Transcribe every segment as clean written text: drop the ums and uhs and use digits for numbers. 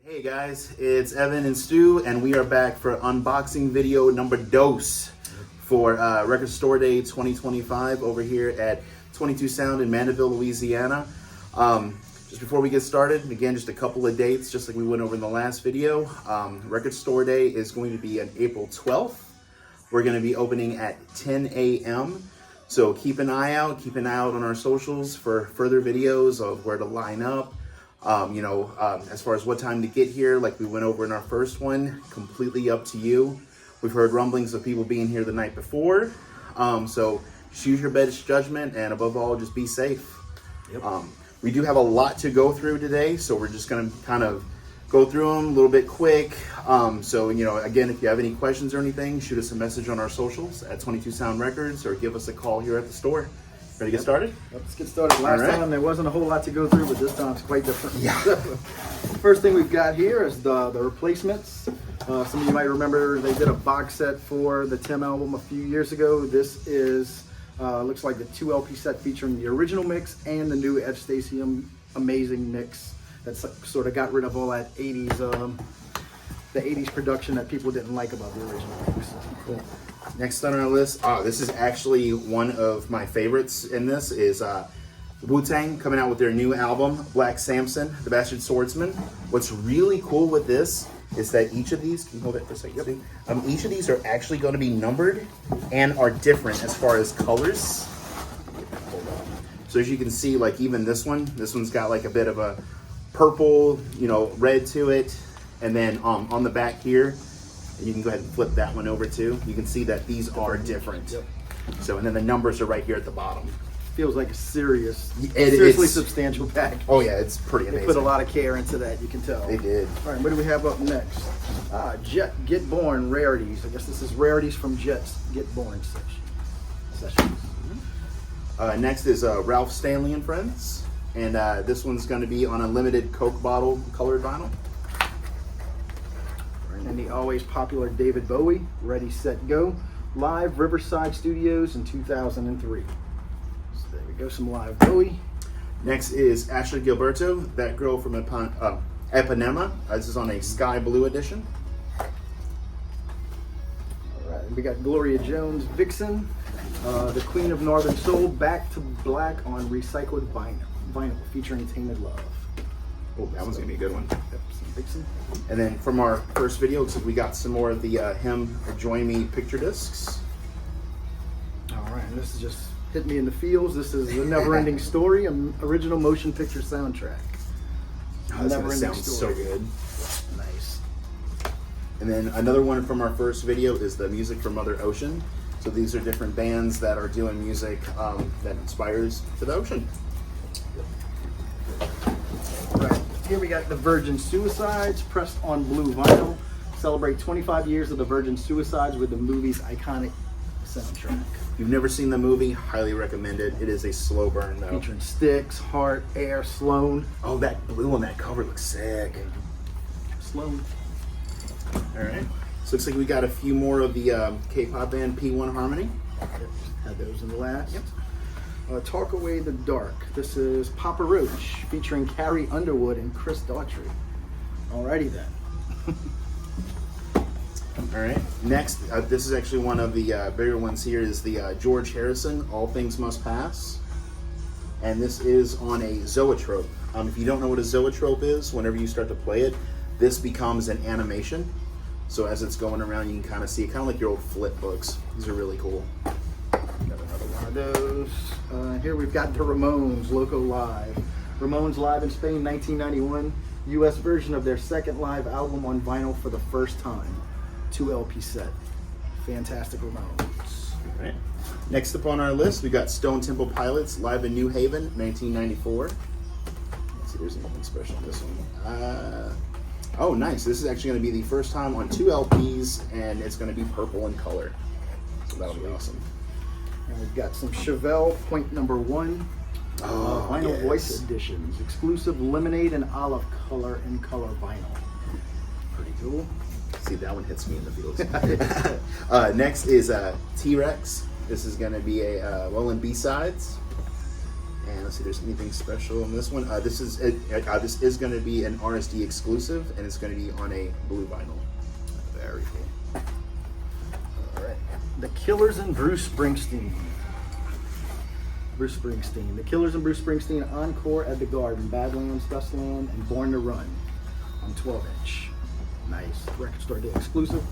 Hey guys, it's Evan and Stew, and we are back for unboxing video number dos for Record Store Day 2025 over here at Pt2 Sound in Mandeville, Louisiana. Just before we get started, again, just a couple of dates, just like we went over in the last video. Record Store Day is going to be on April 12th. We're going to be opening at 10 a.m. So keep an eye out on our socials for further videos of where to line up. As far as what time to get here, like we went over in our first one, completely up to you. We've heard rumblings of people being here the night before. So just use your best judgment, and above all, just be safe. Yep. We do have a lot to go through today, so we're just going to kind of go through them a little bit quick. Again, if you have any questions or anything, shoot us a message on our socials at Pt2 Sound Records or give us a call here at the store. Ready to get started? Let's get started. Last time there wasn't a whole lot to go through, but this time it's quite different. Yeah. First thing we've got here is the replacements. Some of you might remember they did a box set for the Tim album a few years ago. This is looks like the 2 LP set featuring the original mix and the new F. Stacy Amazing mix that sort of got rid of all that 80s, the 80s production that people didn't like about the original mix. Cool. Next on our list, this is actually one of my favorites in this, is Wu-Tang coming out with their new album, Black Samson, the Bastard Swordsman. What's really cool with this is that each of these, can you hold it for a second? Yep. Each of these are actually going to be numbered and are different as far as colors. So as you can see, like even this one's got like a bit of a purple, red to it. And then on the back here, and you can go ahead and flip that one over too. You can see that these are different. Yep. So, and then the numbers are right here at the bottom. Feels like a seriously substantial pack. Oh yeah, it's pretty amazing. They put a lot of care into that, you can tell. They did. All right, what do we have up next? Jet Get Born Rarities. I guess this is rarities from Jet's Get Born sessions. Next is Ralph Stanley and Friends. And this one's going to be on a limited Coke bottle colored vinyl. And the always popular David Bowie, Ready, Set, Go, live Riverside Studios in 2003. So there we go, some live Bowie. Next is Ashley Gilberto, That Girl from Ipanema. This is on a Sky Blue edition. All right, we got Gloria Jones, Vixen, the Queen of Northern Soul, Back to Black on recycled vinyl featuring Tainted Love. Oh, that one's going to be a good one. Yep, some Vixen. And then from our first video, looks like we got some more of the Him Join Me picture discs. All right, and this is just hit me in the feels. This is The Never Ending Story, an original motion picture soundtrack. Oh, this sounds so good. Nice. And then another one from our first video is the music from Mother Ocean. So these are different bands that are doing music that inspires to the ocean. Right. Here we got the Virgin Suicides pressed on blue vinyl. Celebrate 25 years of the Virgin Suicides with the movie's iconic soundtrack. If you've never seen the movie, highly recommend it. It is a slow burn though. Featuring Styx, Hart, Air, Sloan. Oh, that blue on that cover looks sick. Sloan. All right. So looks like we got a few more of the K-pop band P1 Harmony. Had those in the last. Yep. Talk Away the Dark. This is Papa Roach featuring Carrie Underwood and Chris Daughtry. Alrighty then. All right. Next, this is actually one of the bigger ones here. Is the George Harrison All Things Must Pass, and this is on a zoetrope. If you don't know what a zoetrope is, whenever you start to play it, this becomes an animation. So as it's going around, you can kind of see it, kind of like your old flip books. These are really cool. Got another one of those. Here we've got the Ramones Loco Live. Ramones live in Spain, 1991. U.S. version of their second live album on vinyl for the first time. 2 LP set. Fantastic Ramones. All right. Next up on our list, we got Stone Temple Pilots live in New Haven, 1994. Let's see if there's anything special in this one. Oh, nice. This is actually going to be the first time on 2 LPs, and it's going to be purple in color. So that'll be awesome. And we've got some Chevelle Point Number 1 vinyl voice editions. Exclusive lemonade and olive color in color vinyl. Pretty cool. See, that one hits me in the feels. Next is T-Rex. This is going to be a Rolling B-Sides. And Let's see if there's anything special on this one. This is going to be an RSD exclusive, and it's going to be on a blue vinyl. Very cool. All right. The Killers and Bruce Springsteen. Bruce Springsteen. The Killers and Bruce Springsteen Encore at the Garden, Badlands, Dustland, and Born to Run on 12-inch. Nice. Record Store Day exclusive.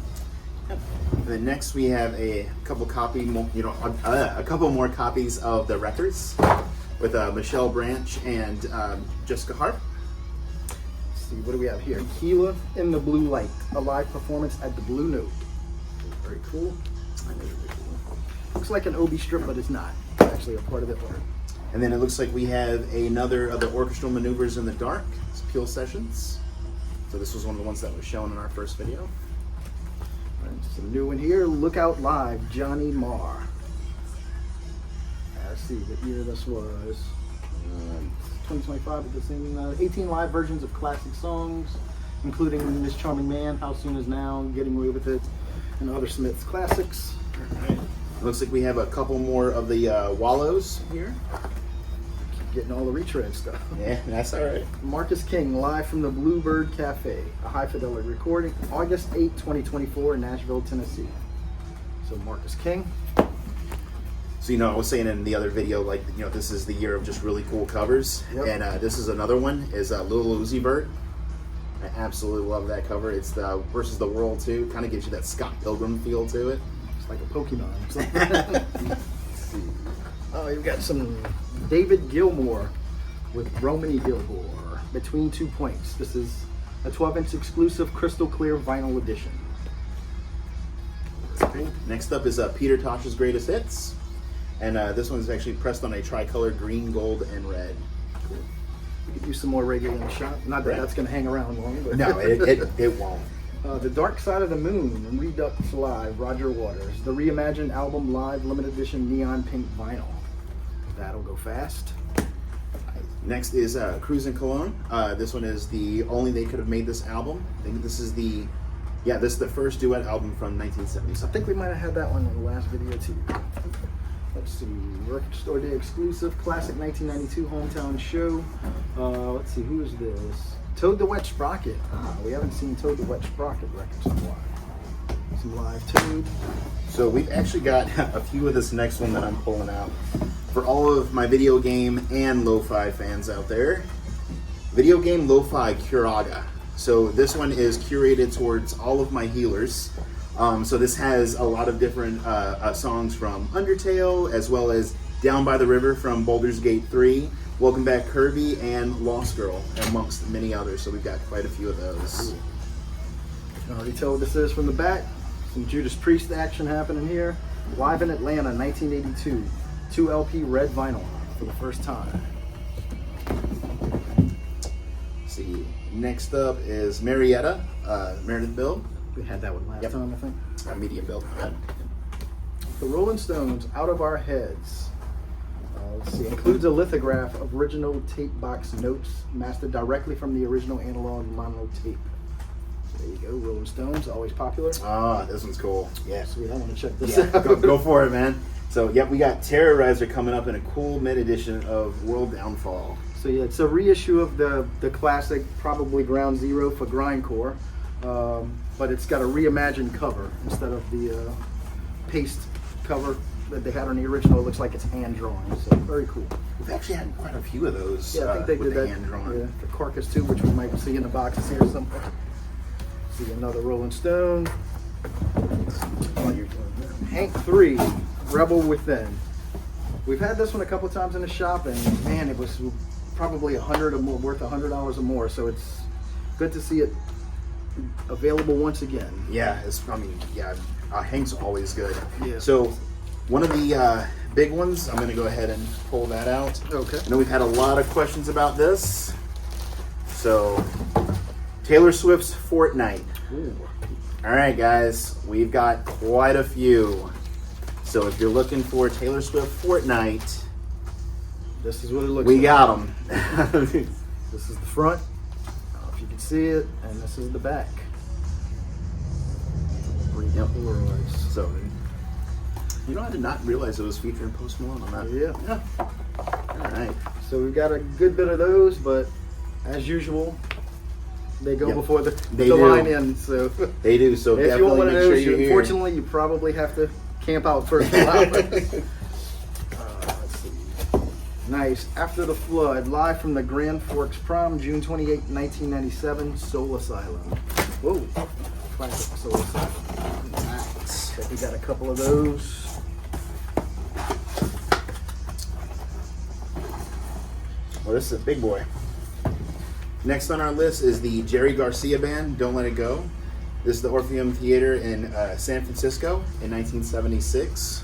And then next we have a couple more copies of the records with Michelle Branch and Jessica Harp. Let's see, what do we have here? Keela in the Blue Light, a live performance at the Blue Note. Very cool. Looks like an Obi strip, but it's not. It's actually a part of it. And then it looks like we have another of the Orchestral Maneuvers in the Dark. It's Peel Sessions. So this was one of the ones that was shown in our first video. Some new one here. Look Out Live, Johnny Marr. Let's see what year this was. 2025 with the same 18 live versions of classic songs, including This Charming Man, How Soon Is Now, Getting Away With It, and other Smiths classics. Right. Looks like we have a couple more of the Wallows here. Keep getting all the retread stuff. Yeah, that's all right. Marcus King, live from the Bluebird Cafe, a high fidelity recording, August 8, 2024, in Nashville, Tennessee. So Marcus King. So, I was saying in the other video, like, this is the year of just really cool covers. Yep. And this is another one, is Lil Uzi Vert. I absolutely love that cover. It's the Versus the World 2. Kind of gives you that Scott Pilgrim feel to it. It's like a Pokemon or something. Oh, you've got some David Gilmour with Romany Gilmore, Between 2 Points. This is a 12-inch exclusive crystal clear vinyl edition. Next up is Peter Tosh's Greatest Hits. And this one is actually pressed on a tricolor green, gold, and red. Cool. We could use some more regular in the shop. Not that that's going to hang around long. But No, it won't. The Dark Side of the Moon, Redux Live, Roger Waters. The reimagined album live limited edition neon pink vinyl. That'll go fast. Next is Cruisin' Cologne. This one is the only they could have made this album. I think this is the first duet album from 1977. I think we might have had that one in the last video too. Let's see, Record Store Day exclusive, classic 1992 hometown show. Let's see, who is this? Toad the Wet Sprocket. We haven't seen Toad the Wet Sprocket records in a while. Some live Toad. So we've actually got a few of this next one that I'm pulling out for all of my video game and lo-fi fans out there. Video game lo-fi Curaga. So this one is curated towards all of my healers. So this has a lot of different songs from Undertale, as well as Down by the River from Baldur's Gate 3, Welcome Back Kirby, and Lost Girl, amongst many others. So we've got quite a few of those. You can already tell what this is from the back. Some Judas Priest action happening here. Live in Atlanta, 1982. 2 LP red vinyl for the first time. Let's see. Next up is Marietta, Meredith Bill. We had that one last time, I think. Medium build. The Rolling Stones, Out of Our Heads. Let's see, includes a lithograph of original tape box notes mastered directly from the original analog mono tape. So there you go, Rolling Stones, always popular. Ah, this one's cool. Yeah. Sweet, I want to check this out. Go for it, man. So, yep, we got Terrorizer coming up in a cool mid edition of World Downfall. So yeah, it's a reissue of the classic, probably Ground Zero for grindcore, but it's got a reimagined cover instead of the paste cover that they had on the original. It looks like it's hand drawn, so very cool. We've actually had quite a few of those. Yeah, I think they did that. Hand drawn. Yeah, for Carcass 2, which we might see in the boxes here somewhere. See another Rolling Stone. Hank 3, Rebel Within. We've had this one a couple times in the shop, and man, it was probably $100 or more, worth $100 or more. So it's good to see it available once again. Yeah, Hank's always good. Yeah. So one of the big ones, I'm going to go ahead and pull that out. Okay. I know we've had a lot of questions about this. So Taylor Swift's Fortnite. Ooh. All right, guys, we've got quite a few. So if you're looking for Taylor Swift Fortnite, this is what it looks like. We got them. This is the front, if you can see it, and this is the back. Yep. Polaroids. So, I did not realize it was featuring Post Malone on that. Yeah. All right. So we've got a good bit of those, but as usual, they go before the line ends. So they do. So if you want one of those, unfortunately, you probably have to camp out for a few hours. Let's see. Nice. After the Flood, live from the Grand Forks Prom, June 28, 1997, Soul Asylum. Whoa, classic Soul Asylum. Nice. We got a couple of those. Well, this is a big boy. Next on our list is the Jerry Garcia Band, Don't Let It Go. This is the Orpheum Theater in San Francisco in 1976.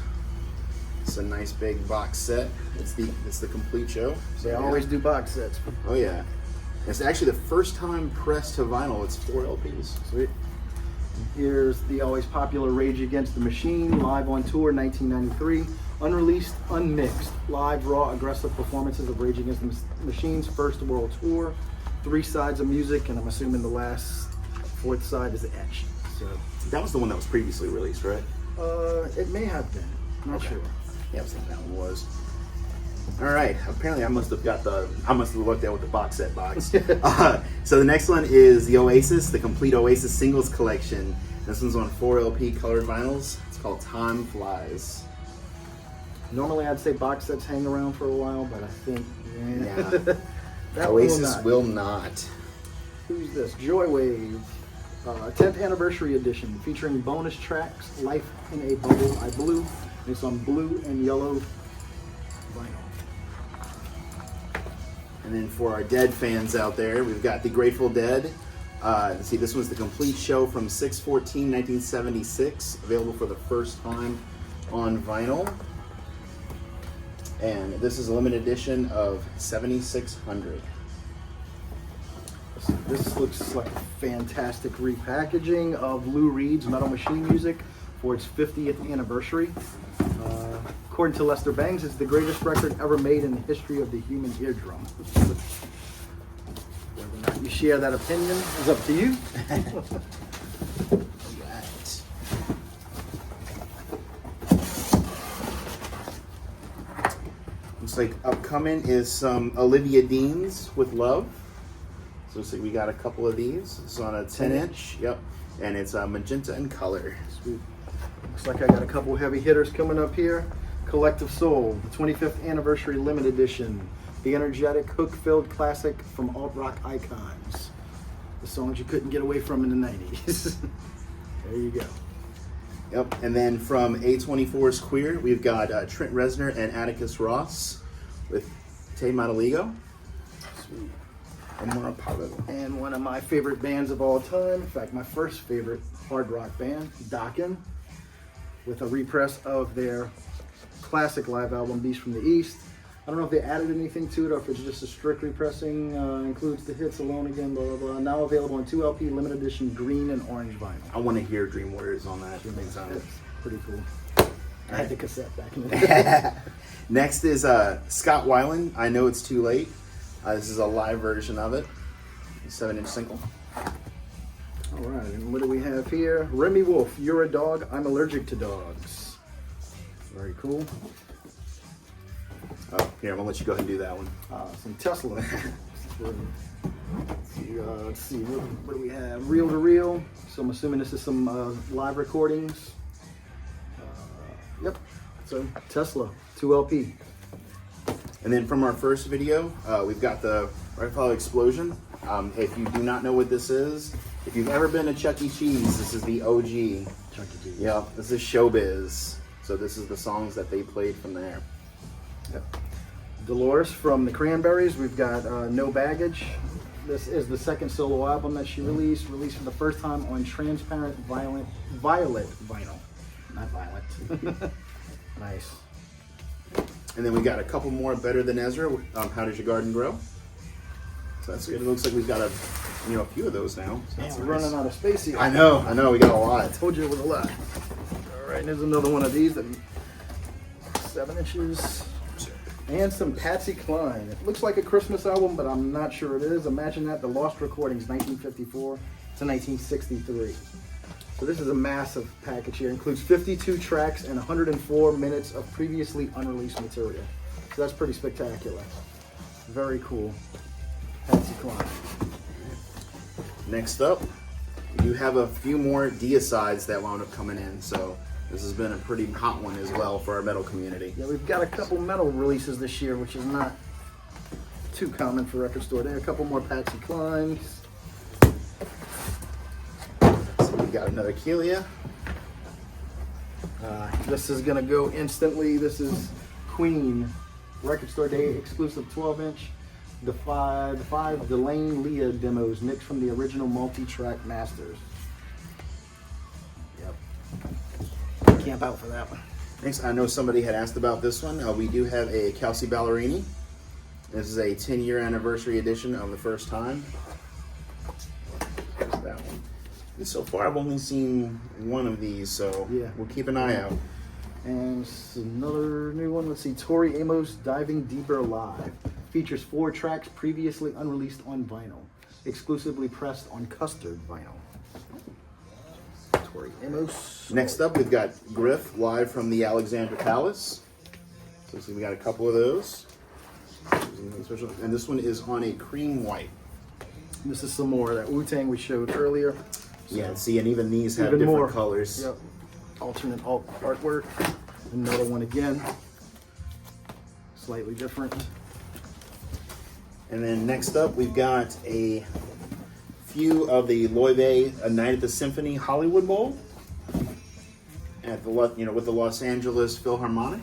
It's a nice big box set. It's the complete show. So they always do box sets. Oh yeah. It's actually the first time pressed to vinyl. It's 4 LPs. Sweet. Here's the always popular Rage Against the Machine, live on tour 1993. Unreleased, unmixed, live, raw, aggressive performances of Rage Against the Machine's first world tour. 3 sides of music, and I'm assuming the last 4th side is etched. So that was the one that was previously released, right? It may have been. Not sure. Yeah, I was thinking that one was. All right. Apparently, I must have looked at with the box set box. So the next one is the Oasis, the complete Oasis singles collection. This one's on 4 LP colored vinyls. It's called Time Flies. Normally, I'd say box sets hang around for a while, but I think that Oasis will not. Who's this? Joywave, 10th anniversary edition, featuring bonus tracks. Life in a Bubble, I Blew. It's on blue and yellow vinyl. And then for our Dead fans out there, we've got the Grateful Dead. Let's see, this was the complete show from 6/14/1976, available for the first time on vinyl. And this is a limited edition of 7,600. This looks like a fantastic repackaging of Lou Reed's Metal Machine music for its 50th anniversary. According to Lester Bangs, it's the greatest record ever made in the history of the human eardrum. Whether or not you share that opinion is up to you. Looks like upcoming is some Olivia Dean's With Love. So looks like we got a couple of these. It's on a 10-inch. Yep. And it's magenta in color. Sweet. Looks like I got a couple heavy hitters coming up here. Collective Soul, the 25th anniversary limited edition. The energetic, hook-filled classic from alt-rock icons. The songs you couldn't get away from in the 90s. There you go. Yep, and then from A24's Queer, we've got Trent Reznor and Atticus Ross with Te Mataligo. Sweet. Amor Apollo. And one of my favorite bands of all time, in fact, my first favorite hard rock band, Dokken, with a repress of their classic live album, Beast from the East. I don't know if they added anything to it or if it's just a strict repressing. Includes the hits Alone Again, blah, blah, blah. Now available on 2 LP, limited edition, green and orange vinyl. I want to hear Dream Warriors on that. That's pretty cool. I had the cassette back in the day. Next is Scott Weiland, I Know It's Too Late. This is a live version of it. 7-inch single. All right, and what do we have here? Remy Wolf, You're a Dog, I'm Allergic to Dogs. Very cool. Oh, here, I'm gonna let you go ahead and do that one. Some Tesla. Let's see, what do we have? Reel to Reel. So I'm assuming this is some live recordings. Yep. So Tesla, 2 LP. And then from our first video, we've got the Right Follow Explosion. If you do not know what this is, if you've ever been to Chuck E. Cheese, this is the OG. Chuck E. Cheese. Yeah, this is Showbiz. So this is the songs that they played from there. Yep. Dolores from the Cranberries. We've got No Baggage. This is the second solo album that she released for the first time on transparent violet vinyl. Not violet. Nice. And then we got a couple more Better Than Ezra. How Does Your Garden Grow? So that's good. It looks like we've got a few of those now. So Man, we're running out of space here. I know. We got a lot. I told you it was a lot. All right, there's another one of these that 7 inches. And some Patsy Cline. It looks like a Christmas album, but I'm not sure it is. Imagine that, the Lost Recordings, 1954 to 1963. So this is a massive package here. It includes 52 tracks and 104 minutes of previously unreleased material. So that's pretty spectacular. Very cool. Patsy Cline. Next up, we do have a few more Deicides that wound up coming in, so this has been a pretty hot one as well for our metal community. Yeah, we've got a couple metal releases this year, which is not too common for Record Store Day. A couple more Patsy Clines. So we got another Kelia. This is gonna go instantly. This is Queen Record Store Day exclusive 12-inch. The five Delane Leah demos mixed from the original multi-track masters. Yep. Camp out for that one. Next, I know somebody had asked about this one. We do have a Kelsey Ballerini. This is a 10-year anniversary edition of The First Time. There's that one. And so far, I've only seen one of these, so yeah, we'll keep an eye out. And another new one. Let's see, Tori Amos Diving Deeper Live. Features 4 tracks previously unreleased on vinyl, exclusively pressed on custard vinyl. Tori Amos. Next up, we've got Griff live from the Alexandra Palace. So see, we got a couple of those. And this one is on a cream white. This is some more of that Wu-Tang we showed earlier. So yeah, see, and even these have even different more colors. Yep. Alternate artwork. Another one again. Slightly different. And then next up, we've got a few of the Loewe A Night at the Symphony Hollywood Bowl at the with the Los Angeles Philharmonic.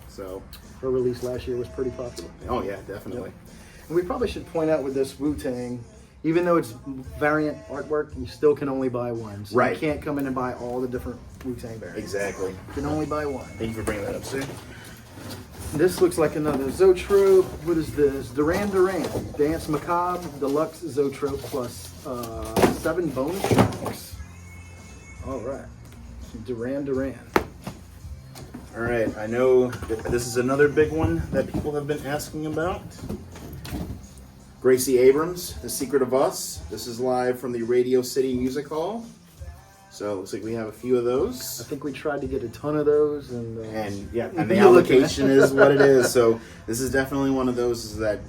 So Her release last year was pretty popular. oh yeah, definitely. Yep. And we probably should point out with this Wu-Tang, even though it's variant artwork, you still can only buy one. So right. You can't come in and buy all the different Wu-Tang variants. Exactly. You can only buy one. Thank you for bringing that up, sir. This looks like another Zoetrope. What is this? Duran Duran. Dance Macabre Deluxe Zoetrope plus 7 bonus tracks. All right. Duran Duran. All right, I know that this is another big one that people have been asking about. Gracie Abrams, The Secret of Us. This is live from the Radio City Music Hall. So it looks like we have a few of those. I think we tried to get a ton of those, and the allocation is what it is. So this is definitely one of those that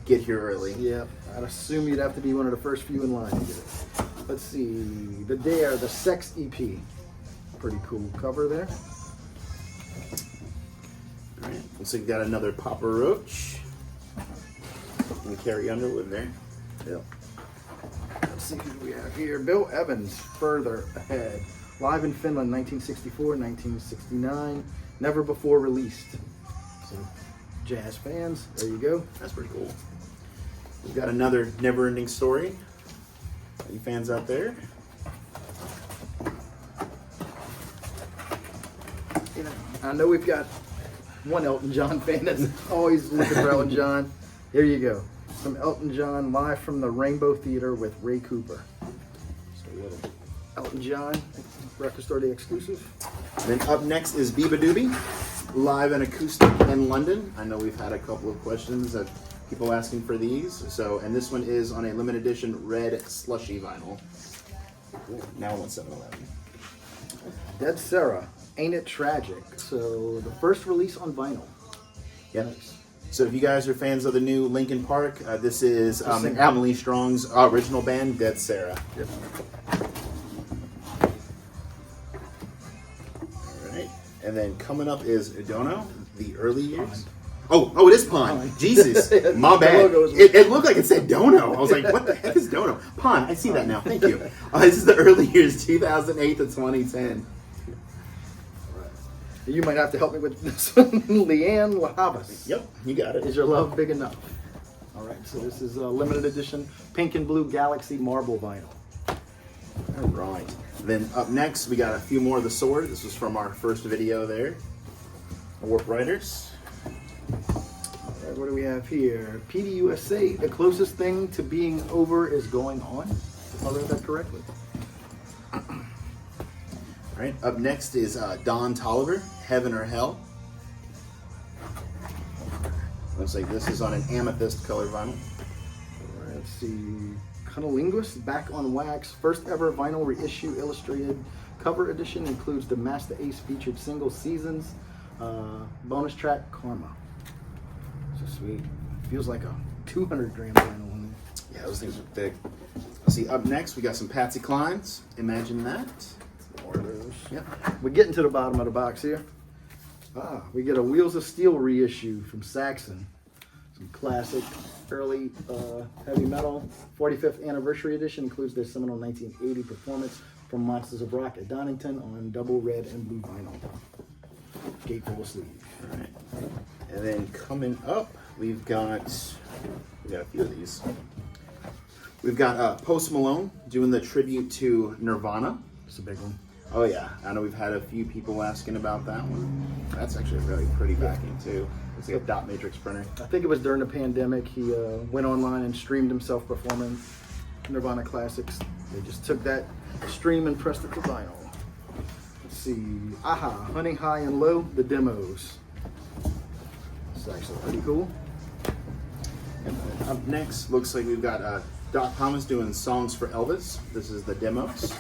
get here early. Yeah, I'd assume you'd have to be one of the first few in line to get it. Let's see, the Dare, the Sex EP, pretty cool cover there. All right, looks like we got another Papa Roach and Carrie Underwood there. Yep. Let's see who we have here. Bill Evans, Further Ahead. Live in Finland, 1964, 1969. Never before released. So, jazz fans, there you go. That's pretty cool. We've got another Never Ending Story. Any fans out there? I know we've got one Elton John fan that's always looking for Elton John. Here you go. Some Elton John live from the Rainbow Theater with Ray Cooper. So a little Elton John, Record Store Day exclusive. Then up next is Biba Doobie, live and acoustic in London. I know we've had a couple of questions of people asking for these. So, and this one is on a limited edition red slushy vinyl. Now on 7-Eleven. Dead Sarah, Ain't It Tragic? So the first release on vinyl. Yeah. Nice. So if you guys are fans of the new Linkin Park, this is Emily Strong's original band, Dead Sarah. Yep. All right. And then coming up is Dono, the early years. Oh, it is Pon. Jesus, my bad. It looked like it said Dono. I was like, what the heck is Dono? Pon, I see that now. Thank you. This is the early years, 2008 to 2010. You might have to help me with this one. Leanne Lahavas. Yep, you got it. Is Your Love Big Enough? All right, so this is a limited edition pink and blue Galaxy marble vinyl. All right. Then up next, we got a few more of the Sword. This was from our first video there. Warp Riders. All right, what do we have here? PDUSA, the closest thing to being over is going on. If I read that correctly. All right, up next is Don Tolliver, Heaven or Hell. Looks like this is on an amethyst color vinyl. All right, let's see. Cunnilingus, Back on Wax, first ever vinyl reissue illustrated cover edition, includes the Master Ace featured single Seasons, bonus track Karma. So sweet. Feels like a 200-gram vinyl one. Yeah, those things are thick. Let's see, up next we got some Patsy Clines. Imagine that. More of those. Yep. We're getting to the bottom of the box here. We get a Wheels of Steel reissue from Saxon. Some classic early heavy metal. 45th anniversary edition includes their seminal 1980 performance from Monsters of Rock at Donington on double red and blue vinyl. Gatefold sleeve. All right. And then coming up, we got a few of these. We've got Post Malone doing the tribute to Nirvana. It's a big one. Oh yeah, I know we've had a few people asking about that one. That's actually a really pretty backing too. It's like a dot matrix printer. I think it was during the pandemic. He went online and streamed himself performing Nirvana classics. They just took that stream and pressed it to vinyl. Let's see. Aha, Honey High and Low, the demos. It's actually pretty cool. And then up next, looks like we've got Doc Thomas doing Songs for Elvis. This is the demos.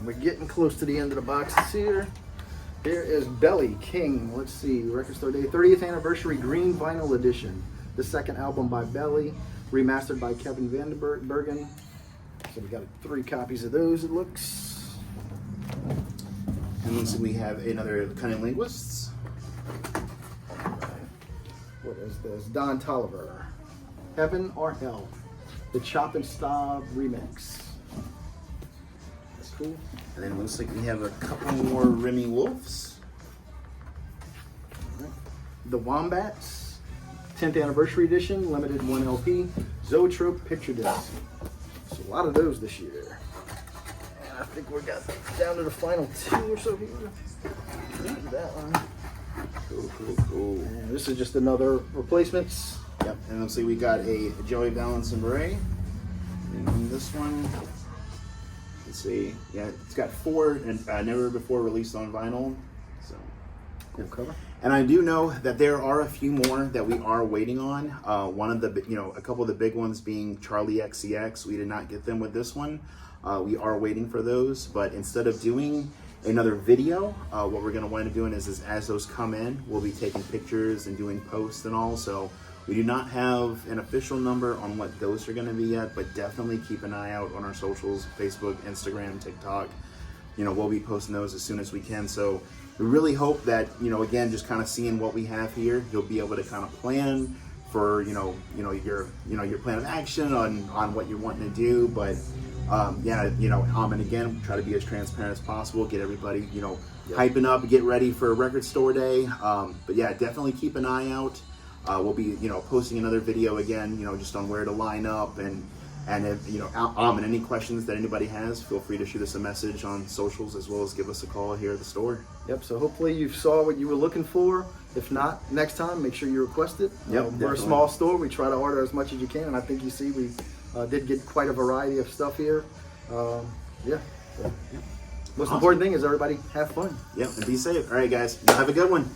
We're getting close to the end of the boxes here. Here is Belly King. Let's see, Record Store Day 30th Anniversary Green Vinyl Edition. The second album by Belly, remastered by Kevin Vandenbergen. So we got 3 copies of those, it looks. And looks like we have another Cunning Linguists. What is this? Don Tolliver. Heaven or Hell. The Chop and Staub remix. That's cool. And then it looks like we have a couple more Remy Wolves. The Wombats, 10th Anniversary Edition, limited 1 LP, Zoetrope Picture Disc. So a lot of those this year. And I think we got down to the final 2 or so here. That one. Cool. And this is just another replacements. Yep, and looks like we got a Joey Valance and Beret. And this one, let's see, yeah, it's got 4 and never before released on vinyl. So Cool cover. And I do know that there are a few more that we are waiting on. One of the, a couple of the big ones being Charlie XCX. We did not get them with this one. We are waiting for those, but instead of doing another video, what we're going to wind up doing is as those come in, we'll be taking pictures and doing posts and all. So we do not have an official number on what those are going to be yet, but definitely keep an eye out on our socials, Facebook, Instagram, TikTok. We'll be posting those as soon as we can. So we really hope that, again, just kind of seeing what we have here, you'll be able to kind of plan for, your plan of action on what you're wanting to do. But and again, try to be as transparent as possible, get everybody, hyping up, get ready for Record Store Day. But yeah, definitely keep an eye out. We'll be, posting another video again, just on where to line up and if, and any questions that anybody has, feel free to shoot us a message on socials as well as give us a call here at the store. Yep, so hopefully you saw what you were looking for. If not, next time, make sure you request it. Yep, we're a small store. We try to order as much as you can, and I think you see we did get quite a variety of stuff here. Most important thing is everybody have fun. Yep, and be safe. All right, guys, have a good one.